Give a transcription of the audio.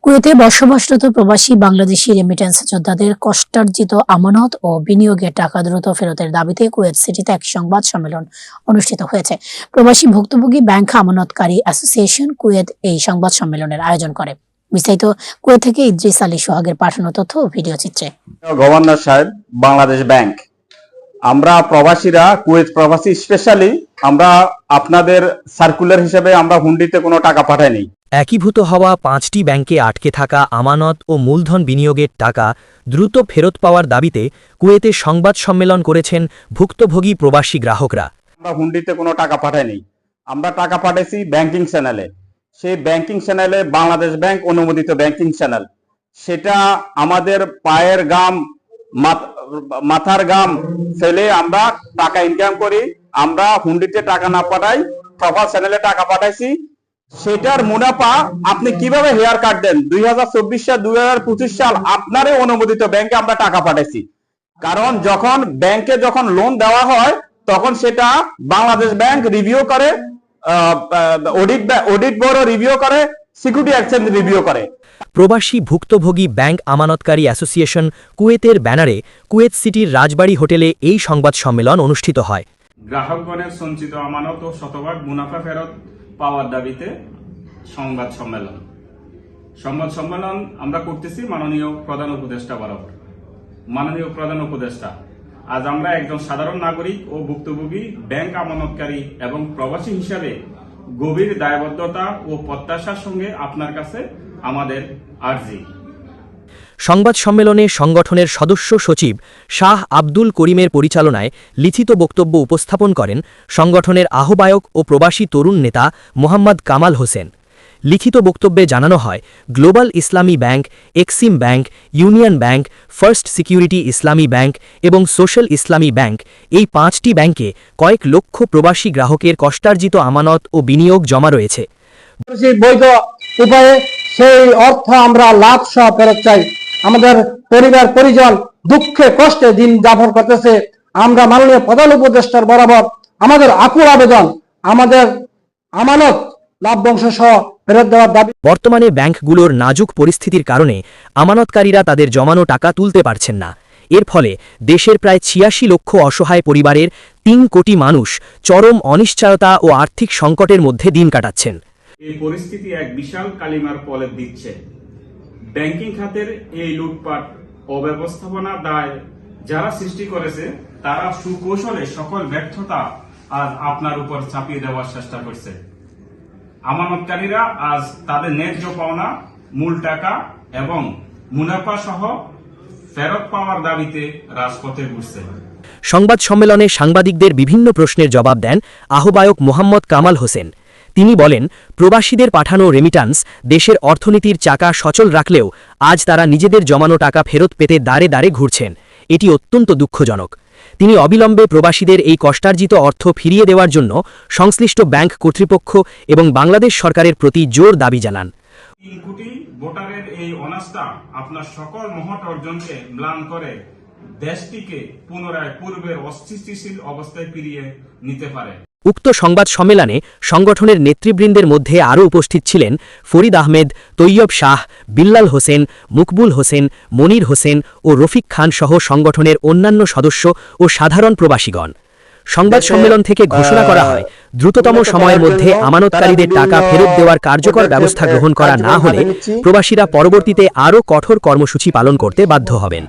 কুয়েতে বসবাসরত প্রবাসী বাংলাদেশি রেমিটেন্স যোদ্ধাদের কষ্টার্জিত আমানত ও বিনিয়োগের টাকা দ্রুত ফেরতের দাবিতে কুয়েত সিটিতে এক সংবাদ সম্মেলন অনুষ্ঠিত হয়েছে। প্রবাসী ভুক্তভোগী ব্যাংক আমানতকারী অ্যাসোসিয়েশন কুয়েত এই সংবাদ সম্মেলনের আয়োজন করে। বিস্তারিত কুয়েত থেকে ইদ্রিস আলী সোহাগের পাঠানো তথ্য ও ভিডিও চিত্রে। গভর্নর সাহেব, বাংলাদেশ ব্যাংক, আমরা প্রবাসীরা, কুয়েত প্রবাসী স্পেশালি, আমরা আপনাদের সার্কুলার হিসেবে আমরা হুন্ডিতে কোনো টাকা পাঠাইনি। একীভূত হওয়া 5টি ব্যাংকে আটকে থাকা আমানত ও মূলধন বিনিয়োগের টাকা দ্রুত ফেরত পাওয়ার দাবিতে কুয়েতে সংবাদ সম্মেলন করেছেন ভুক্তভোগী প্রবাসী গ্রাহকরা। আমরা হুন্ডিতে কোনো টাকা পাঠাইনি, আমরা টাকা পাঠাইছি ব্যাংকিং চ্যানেলে। সেই ব্যাংকিং চ্যানেলে বাংলাদেশ ব্যাংক অনুমোদিত ব্যাংকিং চ্যানেল, সেটা আমাদের পায়ের গাম মাথার গাম ফেলে আমরা টাকা ইনকাম করি। আমরা হুন্ডিতে টাকা না পাঠাই, প্রপার চ্যানেলে টাকা পাঠাইছি। সেটার মুনাফা আপনি কিভাবে হেয়ার কাট দেন? 2024 সাল 2025 সাল আপনারই অনুমোদিত ব্যাংকে আমরা টাকা পাঠাইছি। কারণ যখন ব্যাংকে যখন লোন দেওয়া হয় তখন সেটা বাংলাদেশ ব্যাংক রিভিউ করে, অডিট ব্যুরো রিভিউ করে, সিকিউরিটি এক্সচেঞ্জ রিভিউ করে। প্রবাসী ভুক্তভোগী ব্যাংক আমানতকারী অ্যাসোসিয়েশন কুয়েতের ব্যানারে কুয়েত সিটির রাজবাড়ী হোটেলে এই সংবাদ সম্মেলন অনুষ্ঠিত হয়। গ্রাহকগণের সঞ্চিত আমানত ও শতভাগ মুনাফা ফেরত পাওয়ার দাবিতে সংবাদ সম্মেলন আমরা করতেছি মাননীয় প্রধান উপদেষ্টা বরাবর। মাননীয় প্রধান উপদেষ্টা, আজ আমরা একজন সাধারণ নাগরিক ও ভুক্তভোগী ব্যাংক আমানতকারী এবং প্রবাসী হিসাবে গভীর দায়বদ্ধতা ও প্রত্যাশার সঙ্গে আপনার কাছে আমাদের আর্জি। সংবাদ সম্মেলনে সংগঠনের সদস্য সচিব শাহ আব্দুল করিমের পরিচালনায় লিখিত বক্তব্য উপস্থাপন করেন সংগঠনের আহ্বায়ক ও প্রবাসী তরুণ নেতা মোহাম্মদ কামাল হোসেন। লিখিত বক্তব্যে জানানো হয়, গ্লোবাল ইসলামী bank, Exim bank, union bank, first security ইসলামী ব্যাংক এবং সোশ্যাল ইসলামী ব্যাংক, এই 5টি ব্যাংকে কয়েক লক্ষ প্রবাসী গ্রাহকের কষ্টার্জিত আমানত ও বিনিয়োগ জমা রয়েছে। বৈধ উপায়ে সেই অর্থ আমরা লাভ সহ ফেরত চাই। আমাদের পরিবার পরিজন দুঃখে কষ্টে দিন যাপন করতেছে। আমরা মাননীয় প্রধান উপদেষ্টার বরাবর আমাদের আকুল আবেদন, আমাদের আমানত লাভ্যাংশ সহ ফেরত দেওয়ার দাবি। বর্তমানে ব্যাংকগুলোর নাজুক পরিস্থিতির কারণে আমানতকারীরা তাদের জমানো টাকা তুলতে পারছেন না। এর ফলে দেশের প্রায় 86 লক্ষ অসহায় পরিবারের 3 কোটি মানুষ চরম অনিশ্চয়তা ও আর্থিক সংকটের মধ্যে দিন কাটাচ্ছেন। এই পরিস্থিতি এক বিশাল কালিমার প্রলেপ দিচ্ছে। ব্যাংকিং খাতের এই লুটপাট অব্যবস্থাপনা দায় যারা সৃষ্টি করেছে, তারা সুকৌশলে সকল ব্যর্থতা আজ আপনার উপর চাপিয়ে দেওয়ার চেষ্টা করছে। আমানতকারীরা আজ তাদের ন্যায্য পাওনা, মূল টাকা এবং মুনাফা সহ ফেরত পাওয়ার দাবিতে রাজপথে ঘুরছে। সংবাদ সম্মেলনে সাংবাদিকদের বিভিন্ন প্রশ্নের জবাব দেন আহ্বায়ক মোহাম্মদ কামাল হোসেন। তিনি বলেন, প্রবাসীদের পাঠানো রেমিটান্স দেশের অর্থনীতির চাকা সচল রাখলেও আজ তারা নিজেদের জমানো টাকা ফেরত পেতে দাঁড়ে দাঁড়ে ঘুরছেন। এটি অত্যন্ত দুঃখজনক। তিনি অবিলম্বে প্রবাসীদের এই কষ্টার্জিত অর্থ ফিরিয়ে দেওয়ার জন্য সংশ্লিষ্ট ব্যাংক কর্তৃপক্ষ এবং বাংলাদেশ সরকারের প্রতি জোর দাবি জানান। 3 কোটি ভোটারের এই অনাস্থা আপনার সকল মহৎ অর্জনকে ম্লান করে দেশটিকে পুনরায় পূর্বের অস্থিতিশীল অবস্থায় ফিরিয়ে নিতে পারে। উক্ত সংবাদ সম্মেলনে সংগঠনের নেতৃবৃন্দের মধ্যে আরও উপস্থিত ছিলেন ফরিদ আহমেদ, তৈয়ব শাহ, বিল্লাল হোসেন, মুকবুল হোসেন, মনির হোসেন ও রফিক খান সহ সংগঠনের অন্যান্য সদস্য ও সাধারণ প্রবাসীগণ। সংবাদ সম্মেলন থেকে ঘোষণা করা হয়, দ্রুততম সময়ের মধ্যে আমানতকারীদের টাকা ফেরত দেওয়ার কার্যকর ব্যবস্থা গ্রহণ করা না হলে প্রবাসীরা পরবর্তীতে আরও কঠোর কর্মসূচি পালন করতে বাধ্য হবেন।